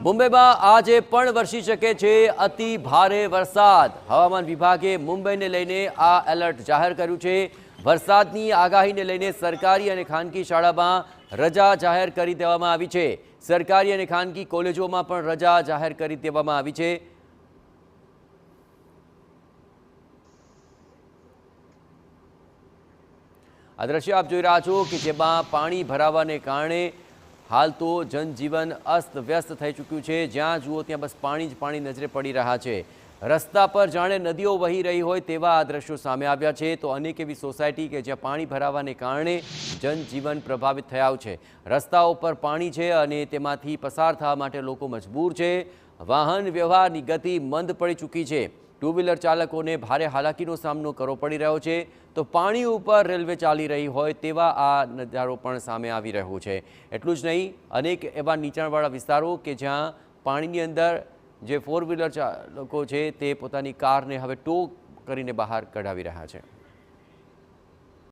મુંબઈમાં આજે પણ વરસી શકે છે અતિ ભારે વરસાદ। હવામાન વિભાગે મુંબઈને લઈને આ એલર્ટ જાહેર કર્યું છે। વરસાદની આગાહીને લઈને સરકારી અને ખાનગી શાળામાં રજા જાહેર કરી દેવામાં આવી છે। સરકારી અને ખાનગી કોલેજોમાં પણ રજા જાહેર કરી દેવામાં આવી છે। આ દ્રશ્ય આપ જોઈ રહ્યા છો કે જેમાં પાણી ભરાવાને કારણે हाल तो जनजीवन अस्त व्यस्त थई चूक्यु छे। ज्यां जुओ त्यां बस पाणी ज पाणी नजरे पड़ी रहा छे। रस्ता पर जाणे नदीओ वही रही होय तेवा आ दृश्यो सामे आव्या छे। तो अनेक एवी सोसायटी के ज्यां पाणी भरावाने कारणे जनजीवन प्रभावित थया छे। रस्ताओ पर पाणी छे अने तेमांथी पसार थवा माटे लोको मजबूर छे। वाहन व्यवहारनी गति मंद पड़ी चूकी छे। टू व्हीलर चालकों ने भारे हालाकीनो सामनो करवो पड़ी रह्यो छे। तो पाणी उपर रेलवे चाली रही होय तेवा आ नजारो पण सामे आवी रह्यो छे। एटलुं ज नहीं, अनेक एवा नीचाणवाळा विस्तारो के ज्यां पाणीनी अंदर जे फोर व्हीलर चालको छे ते पोतानी कारने हवे टो करीने बहार कढावी रह्या छे।